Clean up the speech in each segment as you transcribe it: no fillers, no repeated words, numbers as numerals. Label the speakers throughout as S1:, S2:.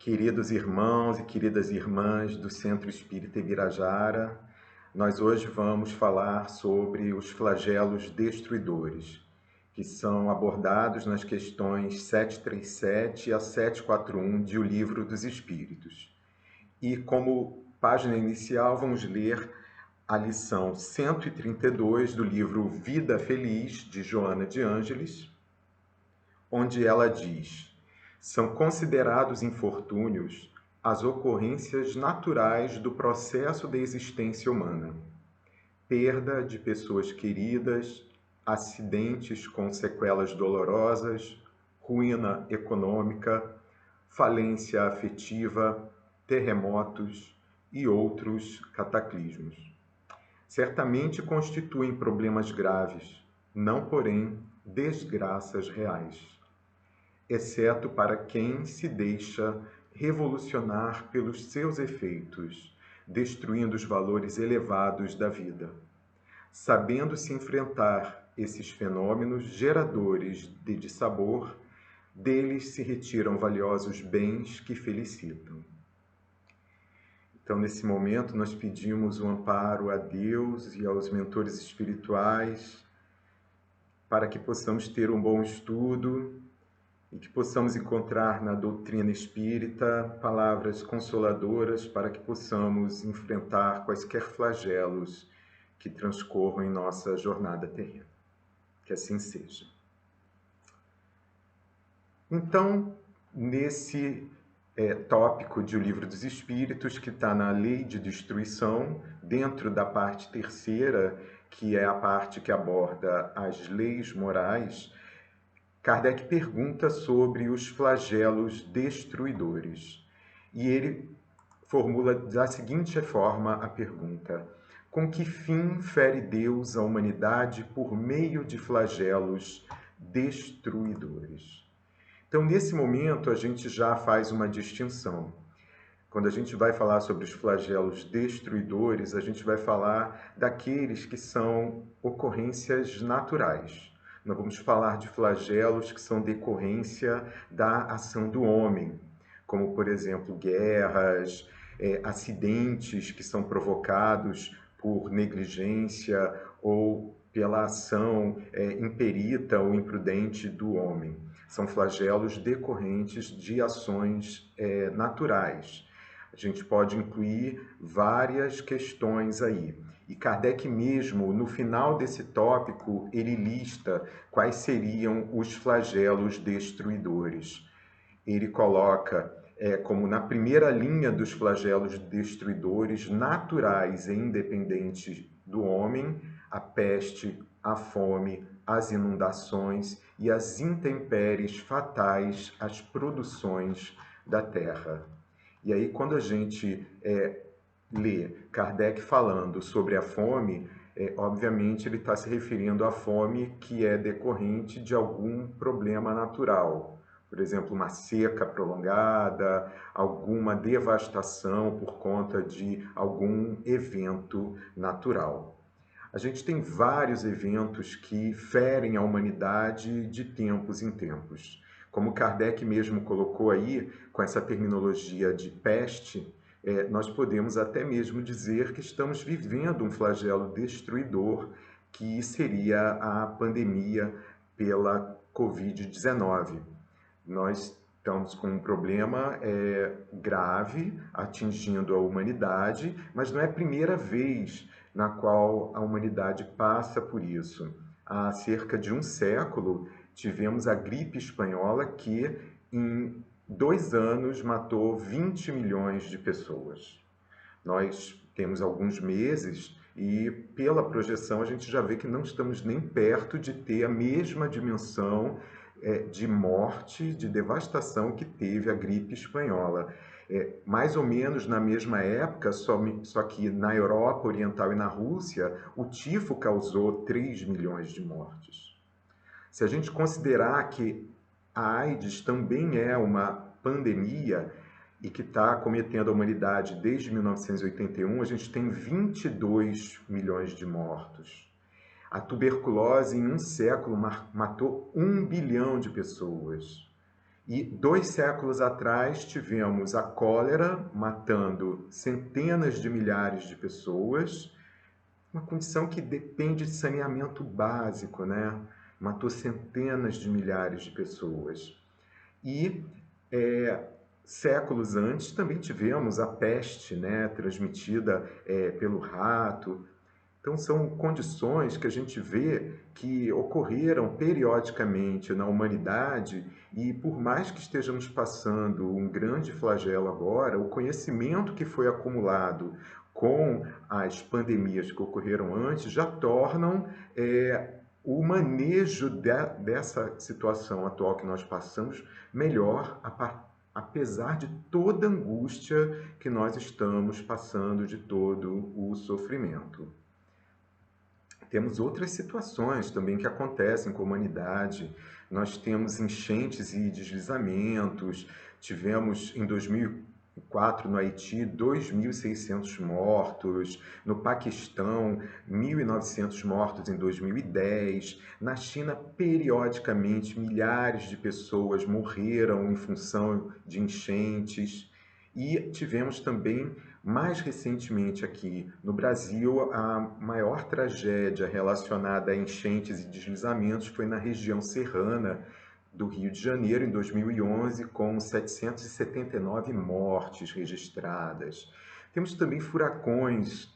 S1: Queridos irmãos e queridas irmãs do Centro Espírita Ibirajara, nós hoje vamos falar sobre os flagelos destruidores, que são abordados nas questões 737 a 741 de O Livro dos Espíritos. E como página inicial, vamos ler a lição 132 do livro Vida Feliz, de Joana de Ângeles, onde ela diz: são considerados infortúnios as ocorrências naturais do processo da existência humana. Perda de pessoas queridas, acidentes com sequelas dolorosas, ruína econômica, falência afetiva, terremotos e outros cataclismos. Certamente constituem problemas graves, não, porém, desgraças reais, exceto para quem se deixa revolucionar pelos seus efeitos, destruindo os valores elevados da vida. Sabendo se enfrentar esses fenômenos geradores de dissabor, deles se retiram valiosos bens que felicitam. Então, nesse momento, nós pedimos um amparo a Deus e aos mentores espirituais para que possamos ter um bom estudo e que possamos encontrar na doutrina espírita palavras consoladoras para que possamos enfrentar quaisquer flagelos que transcorram em nossa jornada terrena. Que assim seja. Então, nesse tópico de O Livro dos Espíritos, que está na Lei de Destruição, dentro da parte terceira, que é a parte que aborda as leis morais, Kardec pergunta sobre os flagelos destruidores. E ele formula da seguinte forma a pergunta: com que fim fere Deus a humanidade por meio de flagelos destruidores? Então, nesse momento, a gente já faz uma distinção. Quando a gente vai falar sobre os flagelos destruidores, a gente vai falar daqueles que são ocorrências naturais. Nós vamos falar de flagelos que são decorrência da ação do homem, como, por exemplo, guerras, acidentes que são provocados por negligência ou pela ação imperita ou imprudente do homem. São flagelos decorrentes de ações naturais. A gente pode incluir várias questões aí. E Kardec mesmo, no final desse tópico, ele lista quais seriam os flagelos destruidores. Ele coloca como na primeira linha dos flagelos destruidores naturais e independentes do homem, a peste, a fome, as inundações e as intempéries fatais às produções da terra. E aí, quando a gente lê Kardec falando sobre a fome, obviamente ele está se referindo à fome que é decorrente de algum problema natural. Por exemplo, uma seca prolongada, alguma devastação por conta de algum evento natural. A gente tem vários eventos que ferem a humanidade de tempos em tempos. Como Kardec mesmo colocou aí, com essa terminologia de peste, nós podemos até mesmo dizer que estamos vivendo um flagelo destruidor, que seria a pandemia pela Covid-19. Nós estamos com um problema grave atingindo a humanidade, mas não é a primeira vez na qual a humanidade passa por isso. Há cerca de um século, tivemos a gripe espanhola que, em 2 anos, matou 20 milhões de pessoas. Nós temos alguns meses e, pela projeção, a gente já vê que não estamos nem perto de ter a mesma dimensão de morte, de devastação que teve a gripe espanhola. Mais ou menos na mesma época, só que na Europa Oriental e na Rússia, o tifo causou 3 milhões de mortes. Se a gente considerar que a AIDS também é uma pandemia e que está acometendo a humanidade desde 1981, a gente tem 22 milhões de mortos. A tuberculose, em um século, matou 1 bilhão de pessoas. E 2 séculos atrás tivemos a cólera matando centenas de milhares de pessoas, uma condição que depende de saneamento básico, né? Matou centenas de milhares de pessoas. E séculos antes também tivemos a peste, né? Transmitida pelo rato. Então, são condições que a gente vê que ocorreram periodicamente na humanidade e, por mais que estejamos passando um grande flagelo agora, o conhecimento que foi acumulado com as pandemias que ocorreram antes já tornam o manejo dessa situação atual que nós passamos melhor, apesar de toda a angústia que nós estamos passando, de todo o sofrimento. Temos outras situações também que acontecem com a humanidade. Nós temos enchentes e deslizamentos. Tivemos em 2004 no Haiti 2.600 mortos, no Paquistão 1.900 mortos em 2010. Na China, periodicamente, milhares de pessoas morreram em função de enchentes. E tivemos também, mais recentemente aqui no Brasil, a maior tragédia relacionada a enchentes e deslizamentos foi na região serrana do Rio de Janeiro, em 2011, com 779 mortes registradas. Temos também furacões.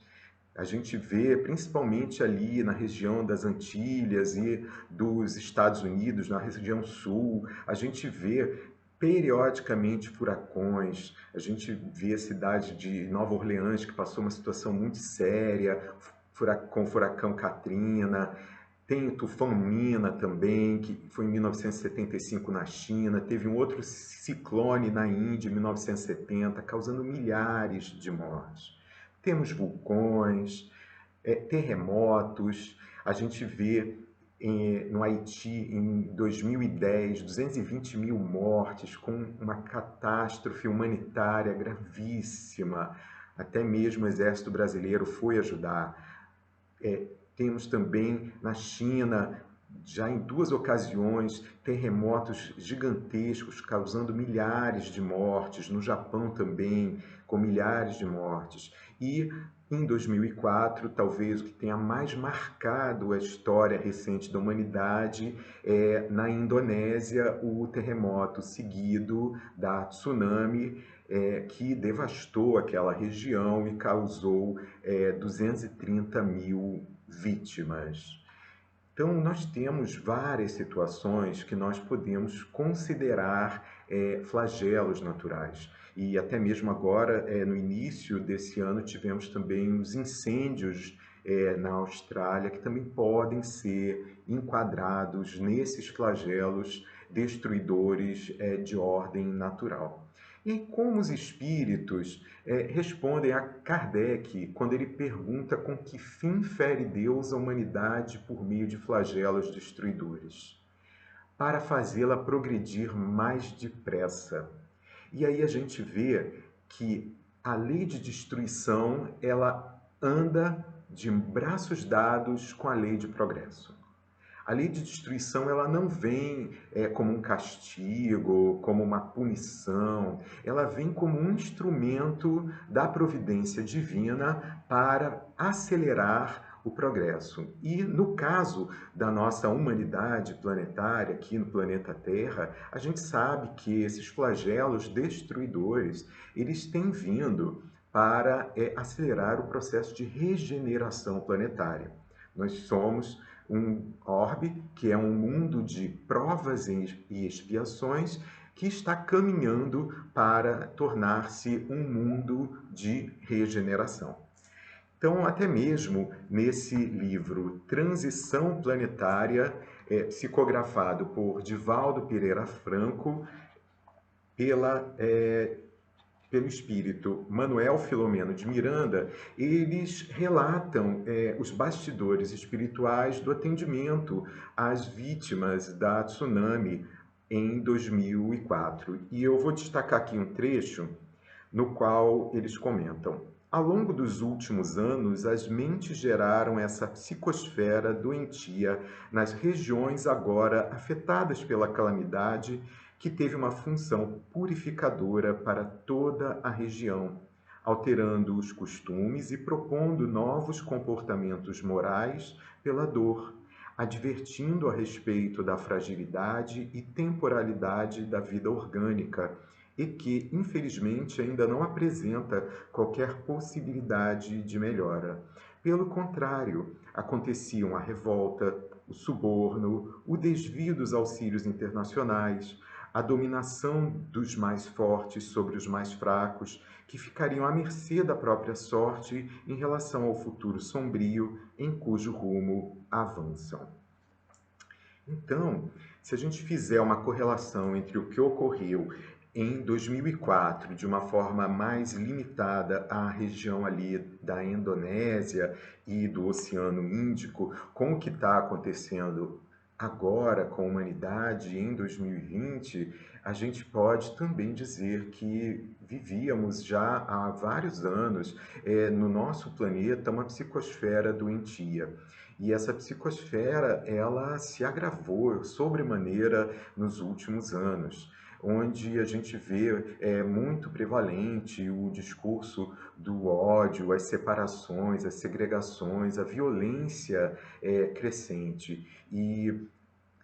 S1: A gente vê, principalmente ali na região das Antilhas e dos Estados Unidos, na região sul, a gente vê periodicamente furacões. A gente vê a cidade de Nova Orleans, que passou uma situação muito séria, com o furacão Katrina. Tem o tufão Nina também, que foi em 1975 na China. Teve um outro ciclone na Índia em 1970, causando milhares de mortes. Temos vulcões, terremotos. A gente vê no Haiti, em 2010, 220 mil mortes, com uma catástrofe humanitária gravíssima. Até mesmo o Exército Brasileiro foi ajudar. Temos também na China, já em 2 ocasiões, terremotos gigantescos causando milhares de mortes. No Japão também, com milhares de mortes. E em 2004, talvez o que tenha mais marcado a história recente da humanidade é, na Indonésia, o terremoto seguido da tsunami, que devastou aquela região e causou 230 mil vítimas. Então, nós temos várias situações que nós podemos considerar flagelos naturais. E até mesmo agora, no início desse ano, tivemos também os incêndios na Austrália, que também podem ser enquadrados nesses flagelos destruidores de ordem natural. E como os espíritos respondem a Kardec quando ele pergunta com que fim fere Deus a humanidade por meio de flagelos destruidores? Para fazê-la progredir mais depressa. E aí a gente vê que a lei de destruição, ela anda de braços dados com a lei de progresso. A lei de destruição, ela não vem como um castigo, como uma punição, ela vem como um instrumento da providência divina para acelerar o progresso. E no caso da nossa humanidade planetária, aqui no planeta Terra, a gente sabe que esses flagelos destruidores, eles têm vindo para acelerar o processo de regeneração planetária. Nós somos um orbe, que é um mundo de provas e expiações, que está caminhando para tornar-se um mundo de regeneração. Então, até mesmo nesse livro Transição Planetária, psicografado por Divaldo Pereira Franco, pelo espírito Manuel Filomeno de Miranda, eles relatam os bastidores espirituais do atendimento às vítimas da tsunami em 2004. E eu vou destacar aqui um trecho no qual eles comentam: ao longo dos últimos anos, as mentes geraram essa psicosfera doentia nas regiões agora afetadas pela calamidade, que teve uma função purificadora para toda a região, alterando os costumes e propondo novos comportamentos morais pela dor, advertindo a respeito da fragilidade e temporalidade da vida orgânica e que, infelizmente, ainda não apresenta qualquer possibilidade de melhora. Pelo contrário, aconteciam a revolta, o suborno, o desvio dos auxílios internacionais, a dominação dos mais fortes sobre os mais fracos, que ficariam à mercê da própria sorte em relação ao futuro sombrio em cujo rumo avançam. Então, se a gente fizer uma correlação entre o que ocorreu em 2004, de uma forma mais limitada à região ali da Indonésia e do Oceano Índico, com o que está acontecendo agora com a humanidade em 2020, a gente pode também dizer que vivíamos já há vários anos no nosso planeta uma psicosfera doentia. E essa psicosfera, ela se agravou sobremaneira nos últimos anos, onde a gente vê muito prevalente o discurso do ódio, as separações, as segregações, a violência crescente. E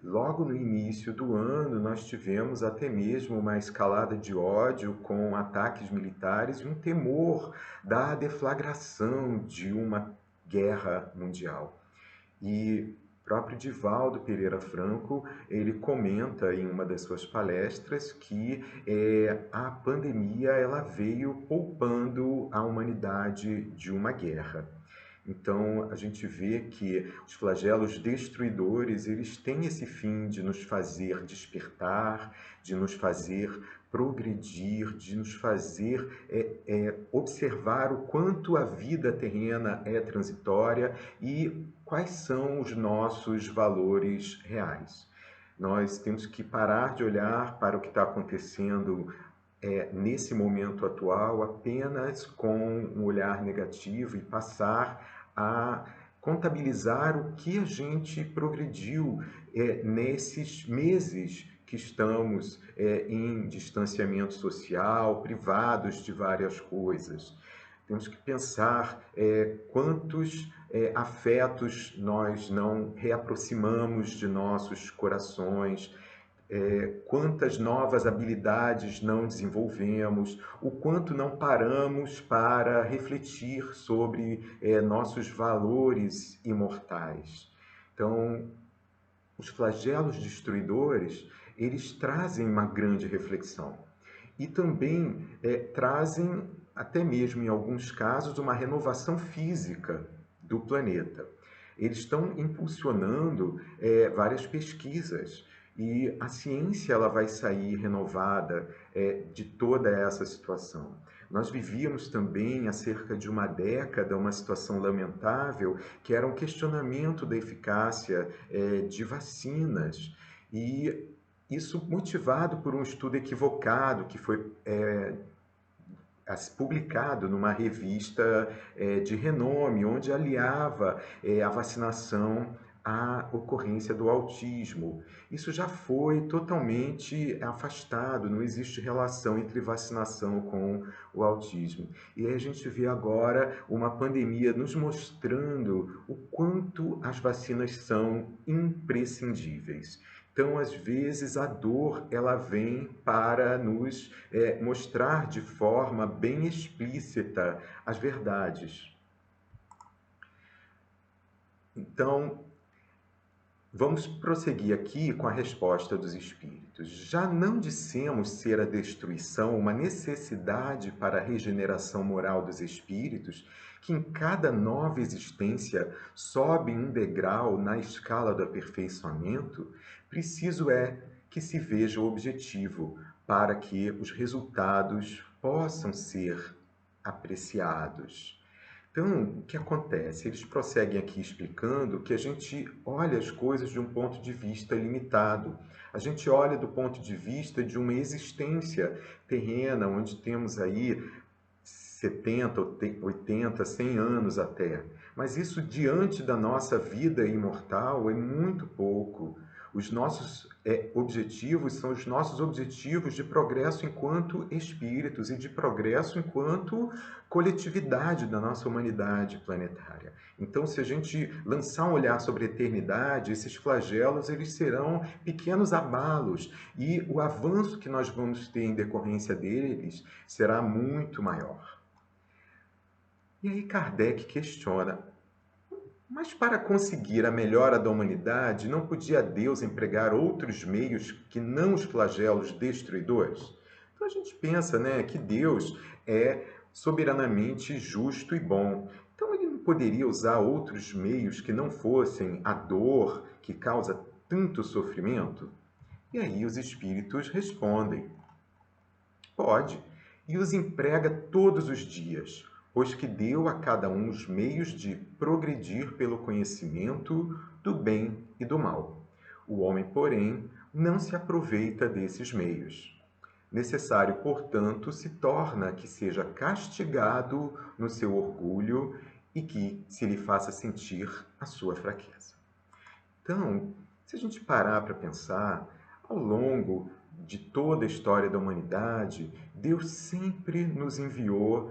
S1: logo no início do ano, nós tivemos até mesmo uma escalada de ódio com ataques militares e um temor da deflagração de uma guerra mundial. E o próprio Divaldo Pereira Franco, ele comenta em uma das suas palestras que a pandemia ela veio poupando a humanidade de uma guerra. Então, a gente vê que os flagelos destruidores, eles têm esse fim de nos fazer despertar, de nos fazer progredir, de nos fazer observar o quanto a vida terrena é transitória e quais são os nossos valores reais. Nós temos que parar de olhar para o que está acontecendo nesse momento atual apenas com um olhar negativo e passar a contabilizar o que a gente progrediu nesses meses que estamos em distanciamento social, privados de várias coisas. Temos que pensar quantos afetos nós não reaproximamos de nossos corações, quantas novas habilidades não desenvolvemos, o quanto não paramos para refletir sobre nossos valores imortais. Então, os flagelos destruidores, eles trazem uma grande reflexão e também trazem, até mesmo em alguns casos, uma renovação física do planeta. Eles estão impulsionando várias pesquisas e a ciência ela vai sair renovada de toda essa situação. Nós vivíamos também, há cerca de uma década, uma situação lamentável, que era um questionamento da eficácia de vacinas. E isso motivado por um estudo equivocado que foi publicado numa revista de renome, onde aliava a vacinação à ocorrência do autismo. Isso já foi totalmente afastado, não existe relação entre vacinação com o autismo. E aí a gente vê agora uma pandemia nos mostrando o quanto as vacinas são imprescindíveis. Então, às vezes, a dor ela vem para nos mostrar de forma bem explícita as verdades. Então, vamos prosseguir aqui com a resposta dos espíritos. Já não dissemos ser a destruição uma necessidade para a regeneração moral dos espíritos, que em cada nova existência sobe um degrau na escala do aperfeiçoamento? Preciso é que se veja o objetivo para que os resultados possam ser apreciados. Então, o que acontece? Eles prosseguem aqui explicando que a gente olha as coisas de um ponto de vista limitado. A gente olha do ponto de vista de uma existência terrena, onde temos aí 70, 80, 100 anos até. Mas isso, diante da nossa vida imortal, é muito pouco. Os nossos objetivos são os nossos objetivos de progresso enquanto espíritos e de progresso enquanto coletividade da nossa humanidade planetária. Então, se a gente lançar um olhar sobre a eternidade, esses flagelos eles serão pequenos abalos e o avanço que nós vamos ter em decorrência deles será muito maior. E aí Kardec questiona: mas para conseguir a melhora da humanidade, não podia Deus empregar outros meios que não os flagelos destruidores? Então a gente pensa, né, que Deus é soberanamente justo e bom. Então ele não poderia usar outros meios que não fossem a dor que causa tanto sofrimento? E aí os espíritos respondem: pode, e os emprega todos os dias, pois que deu a cada um os meios de progredir pelo conhecimento do bem e do mal. O homem, porém, não se aproveita desses meios. Necessário, portanto, se torna que seja castigado no seu orgulho e que se lhe faça sentir a sua fraqueza. Então, se a gente parar para pensar, ao longo de toda a história da humanidade, Deus sempre nos enviou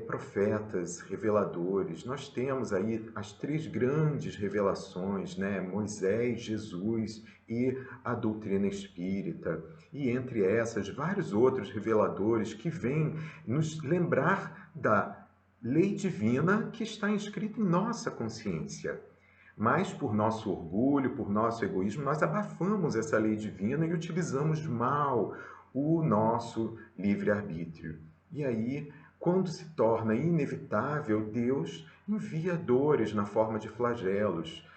S1: profetas, reveladores. Nós temos aí as três grandes revelações, né? Moisés, Jesus e a doutrina espírita. E entre essas, vários outros reveladores que vêm nos lembrar da lei divina que está inscrita em nossa consciência. Mas por nosso orgulho, por nosso egoísmo, nós abafamos essa lei divina e utilizamos mal o nosso livre-arbítrio. E aí, quando se torna inevitável, Deus envia dores na forma de flagelos.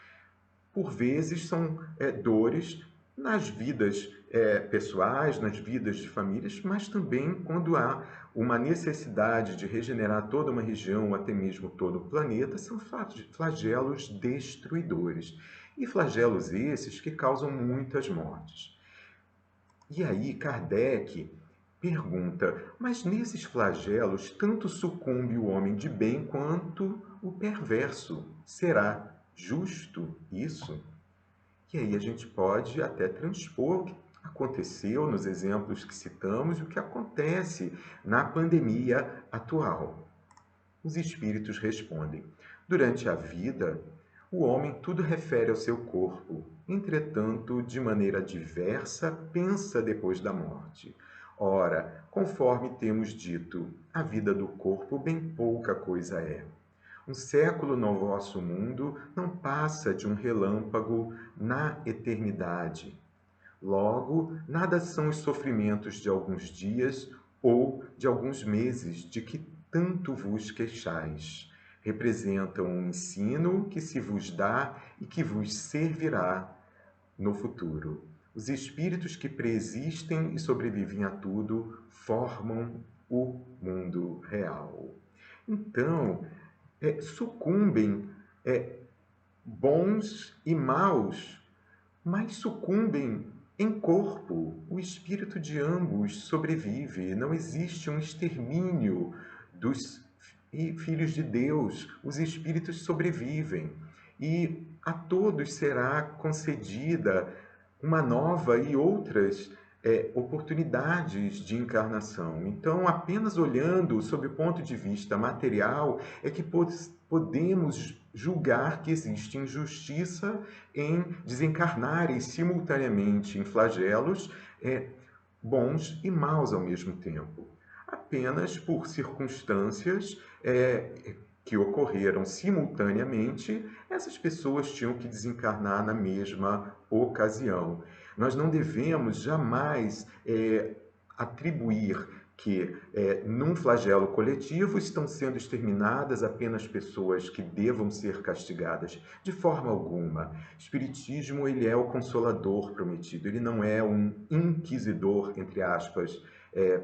S1: Por vezes são dores nas vidas pessoais, nas vidas de famílias, mas também quando há uma necessidade de regenerar toda uma região, ou até mesmo todo o planeta, são flagelos destruidores. E flagelos esses que causam muitas mortes. E aí Kardec pergunta: mas nesses flagelos tanto sucumbe o homem de bem quanto o perverso. Será justo isso? E aí a gente pode até transpor o que aconteceu nos exemplos que citamos e o que acontece na pandemia atual. Os espíritos respondem: durante a vida, o homem tudo refere ao seu corpo, entretanto, de maneira diversa, pensa depois da morte. Ora, conforme temos dito, a vida do corpo bem pouca coisa é. Um século no vosso mundo não passa de um relâmpago na eternidade. Logo, nada são os sofrimentos de alguns dias ou de alguns meses de que tanto vos queixais. Representam um ensino que se vos dá e que vos servirá no futuro. Os espíritos que preexistem e sobrevivem a tudo formam o mundo real. Então, sucumbem bons e maus, mas sucumbem em corpo. O espírito de ambos sobrevive. Não existe um extermínio dos filhos de Deus. Os espíritos sobrevivem. E a todos será concedida uma nova e outras oportunidades de encarnação. Então, apenas olhando sob o ponto de vista material é que podemos julgar que existe injustiça em desencarnarem simultaneamente em flagelos bons e maus ao mesmo tempo. Apenas por circunstâncias que ocorreram simultaneamente, essas pessoas tinham que desencarnar na mesma ocasião. Nós não devemos jamais atribuir que num flagelo coletivo estão sendo exterminadas apenas pessoas que devam ser castigadas. De forma alguma. O Espiritismo ele é o consolador prometido, ele não é um inquisidor, entre aspas,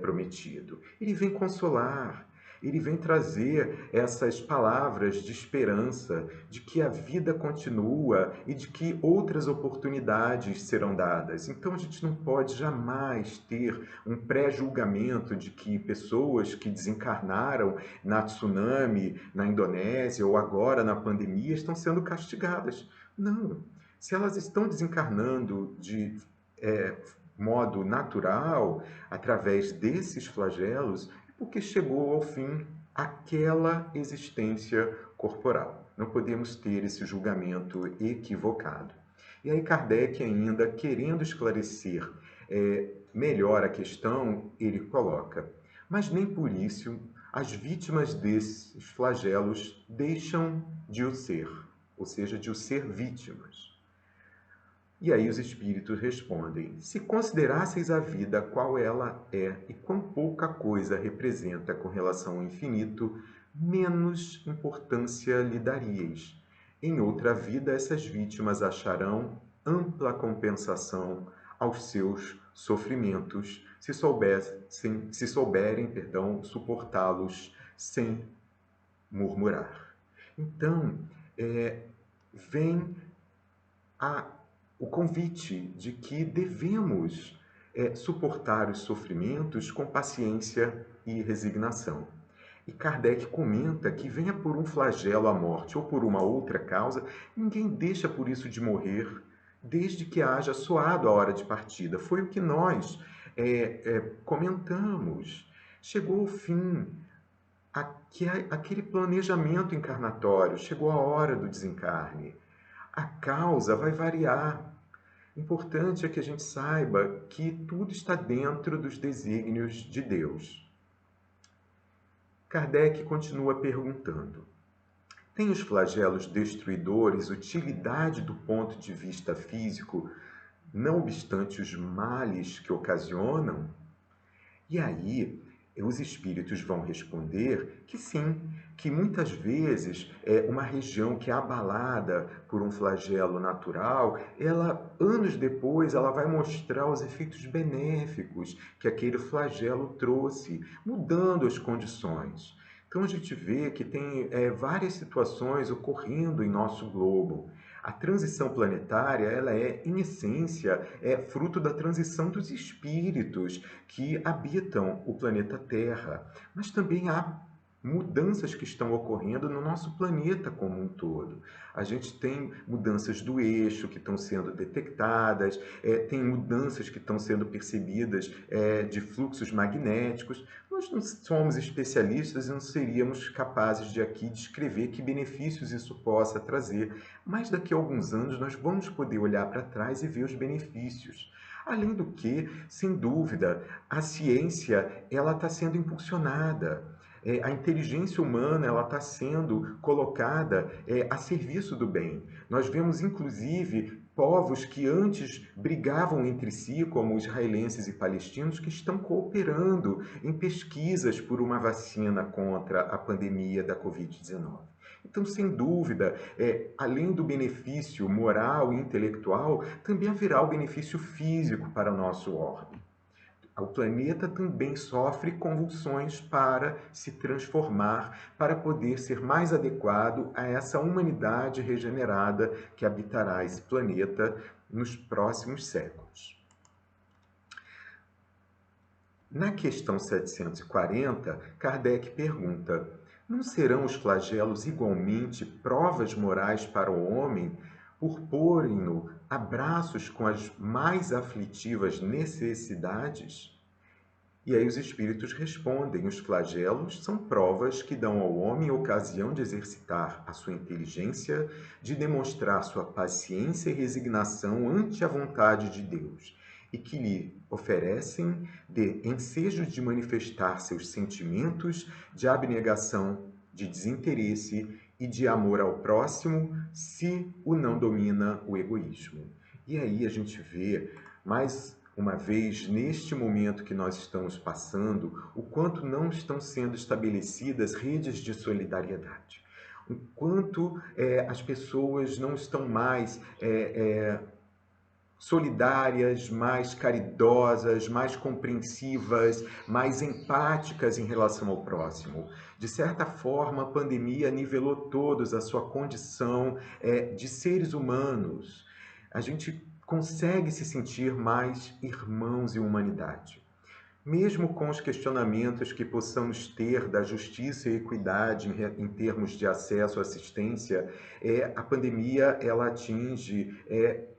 S1: prometido. Ele vem consolar. Ele vem trazer essas palavras de esperança, de que a vida continua e de que outras oportunidades serão dadas. Então a gente não pode jamais ter um pré-julgamento de que pessoas que desencarnaram na tsunami, na Indonésia ou agora na pandemia estão sendo castigadas. Não. Se elas estão desencarnando de modo natural, através desses flagelos, é porque chegou ao fim aquela existência corporal. Não podemos ter esse julgamento equivocado. E aí Kardec, ainda querendo esclarecer melhor a questão, ele coloca: mas nem por isso as vítimas desses flagelos deixam de o ser, ou seja, de o ser vítimas. E aí os espíritos respondem: se considerasseis a vida qual ela é e quão pouca coisa representa com relação ao infinito, menos importância lhe daríeis. Em outra vida, essas vítimas acharão ampla compensação aos seus sofrimentos, se souberem, suportá-los sem murmurar. Então, vem o convite de que devemos suportar os sofrimentos com paciência e resignação. E Kardec comenta que venha por um flagelo a morte ou por uma outra causa, ninguém deixa por isso de morrer, desde que haja soado a hora de partida. Foi o que nós comentamos. Chegou o fim, aquele planejamento encarnatório, chegou a hora do desencarne. A causa vai variar. Importante é que a gente saiba que tudo está dentro dos desígnios de Deus. Kardec continua perguntando: tem os flagelos destruidores utilidade do ponto de vista físico, não obstante os males que ocasionam? E aí, os espíritos vão responder que sim, que muitas vezes uma região que é abalada por um flagelo natural, anos depois, ela vai mostrar os efeitos benéficos que aquele flagelo trouxe, mudando as condições. Então a gente vê que tem várias situações ocorrendo em nosso globo. A transição planetária, ela em essência, fruto da transição dos espíritos que habitam o planeta Terra. Mas também há mudanças que estão ocorrendo no nosso planeta como um todo. A gente tem mudanças do eixo que estão sendo detectadas, tem mudanças que estão sendo percebidas de fluxos magnéticos. Nós não somos especialistas e não seríamos capazes de aqui descrever que benefícios isso possa trazer, mas daqui a alguns anos nós vamos poder olhar para trás e ver os benefícios. Além do que, sem dúvida, a ciência ela está sendo impulsionada. A inteligência humana ela está sendo colocada a serviço do bem. Nós vemos, inclusive, povos que antes brigavam entre si, como os israelenses e palestinos, que estão cooperando em pesquisas por uma vacina contra a pandemia da Covid-19. Então, sem dúvida, além do benefício moral e intelectual, também haverá o benefício físico para o nosso orbe. O planeta também sofre convulsões para se transformar, para poder ser mais adequado a essa humanidade regenerada que habitará esse planeta nos próximos séculos. Na questão 740, Kardec pergunta: não serão os flagelos igualmente provas morais para o homem por porem-no a braços com as mais aflitivas necessidades? E aí os espíritos respondem: os flagelos são provas que dão ao homem ocasião de exercitar a sua inteligência, de demonstrar sua paciência e resignação ante a vontade de Deus, e que lhe oferecem de ensejos de manifestar seus sentimentos de abnegação, de desinteresse e de amor ao próximo, se o não domina o egoísmo. E aí a gente vê mais uma vez, neste momento que nós estamos passando, o quanto não estão sendo estabelecidas redes de solidariedade. O quanto as pessoas não estão mais solidárias, mais caridosas, mais compreensivas, mais empáticas em relação ao próximo. De certa forma, a pandemia nivelou todos a sua condição de seres humanos. A gente consegue se sentir mais irmãos em humanidade. mesmo com os questionamentos que possamos ter da justiça e equidade em termos de acesso à assistência, a pandemia ela atinge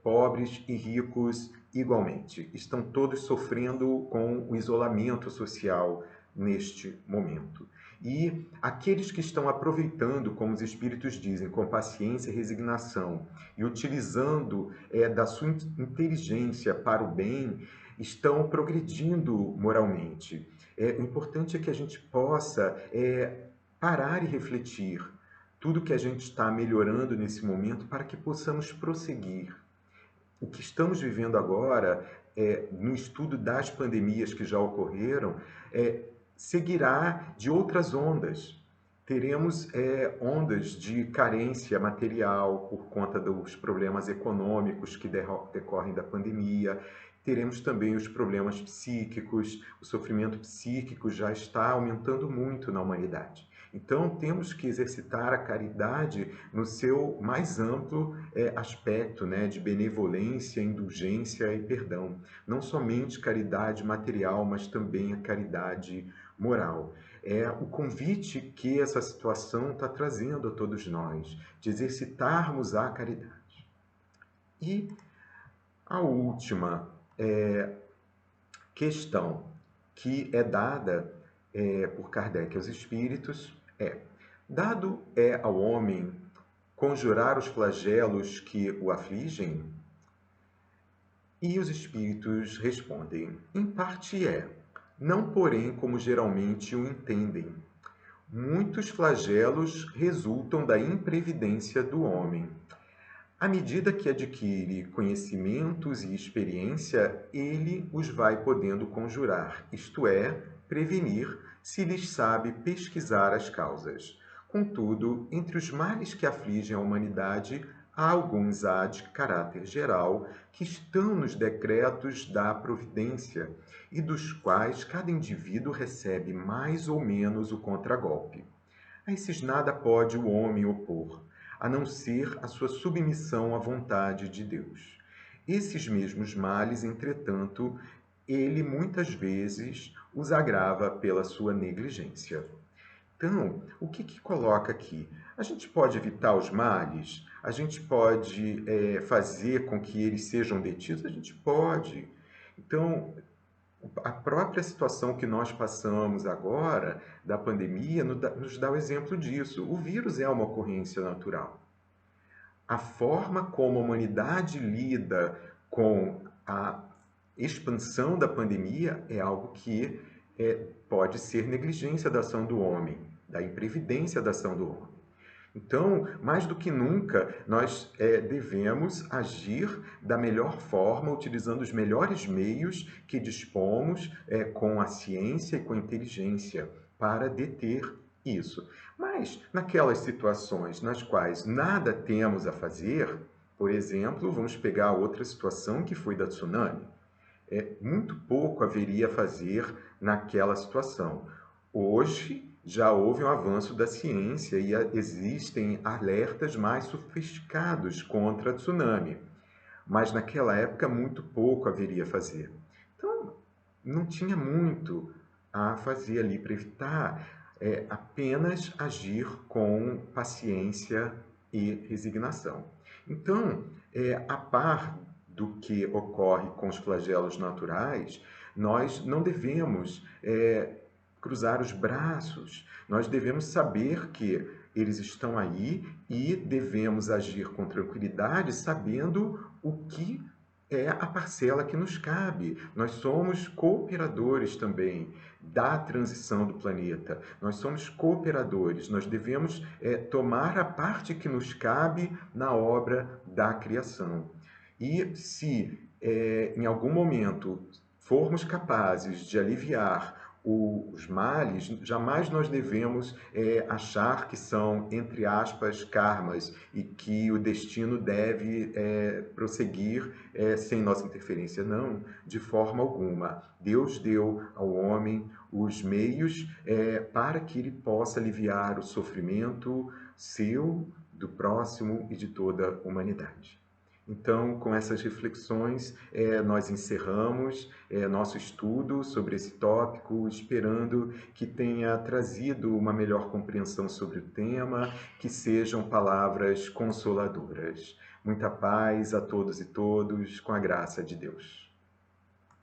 S1: pobres e ricos igualmente. Estão todos sofrendo com o isolamento social neste momento. E aqueles que estão aproveitando, como os espíritos dizem, com paciência e resignação, e utilizando da sua inteligência para o bem, estão progredindo moralmente. O importante é que a gente possa parar e refletir tudo que a gente está melhorando nesse momento para que possamos prosseguir. O que estamos vivendo agora, no estudo das pandemias que já ocorreram, seguirá de outras ondas. Teremos ondas de carência material por conta dos problemas econômicos que decorrem da pandemia. Teremos também os problemas psíquicos. O sofrimento psíquico já está aumentando muito na humanidade. Então, temos que exercitar a caridade no seu mais amplo aspecto, né, de benevolência, indulgência e perdão. Não somente caridade material, mas também a caridade moral. É o convite que essa situação está trazendo a todos nós, de exercitarmos a caridade. E a última questão que é dada por Kardec aos espíritos dado ao homem conjurar os flagelos que o afligem? E os espíritos respondem, em parte não porém como geralmente o entendem. Muitos flagelos resultam da imprevidência do homem. À medida que adquire conhecimentos e experiência, ele os vai podendo conjurar, isto é, prevenir, se lhes sabe pesquisar as causas. Contudo, entre os males que afligem a humanidade, há alguns de caráter geral que estão nos decretos da providência e dos quais cada indivíduo recebe mais ou menos o contragolpe. A esses nada pode o homem opor, a não ser a sua submissão à vontade de Deus. Esses mesmos males, entretanto, ele muitas vezes os agrava pela sua negligência. Então, o que coloca aqui? A gente pode evitar os males? A gente pode fazer com que eles sejam detidos? A gente pode. Então, a própria situação que nós passamos agora, da pandemia, nos dá o exemplo disso. O vírus é uma ocorrência natural. A forma como a humanidade lida com a expansão da pandemia é algo que pode ser negligência da ação do homem, da imprevidência da ação do homem. Então, mais do que nunca, nós devemos agir da melhor forma, utilizando os melhores meios que dispomos com a ciência e com a inteligência para deter isso. Mas, naquelas situações nas quais nada temos a fazer, por exemplo, vamos pegar outra situação que foi da tsunami. Muito pouco haveria a fazer naquela situação. Hoje, já houve um avanço da ciência e existem alertas mais sofisticados contra a tsunami. Mas naquela época, muito pouco haveria a fazer. Então, não tinha muito a fazer ali para evitar, apenas agir com paciência e resignação. Então, a par do que ocorre com os flagelos naturais, nós não devemos cruzar os braços, nós devemos saber que eles estão aí e devemos agir com tranquilidade, sabendo o que é a parcela que nos cabe. Nós somos cooperadores também da transição do planeta. Nós somos cooperadores. Nós devemos tomar a parte que nos cabe na obra da criação. E se em algum momento formos capazes de aliviar os males, jamais nós devemos achar que são, entre aspas, karmas e que o destino deve prosseguir sem nossa interferência. Não, de forma alguma. Deus deu ao homem os meios para que ele possa aliviar o sofrimento seu, do próximo e de toda a humanidade. Então, com essas reflexões, nós encerramos nosso estudo sobre esse tópico, esperando que tenha trazido uma melhor compreensão sobre o tema, que sejam palavras consoladoras. Muita paz a todos e todos, com a graça de Deus.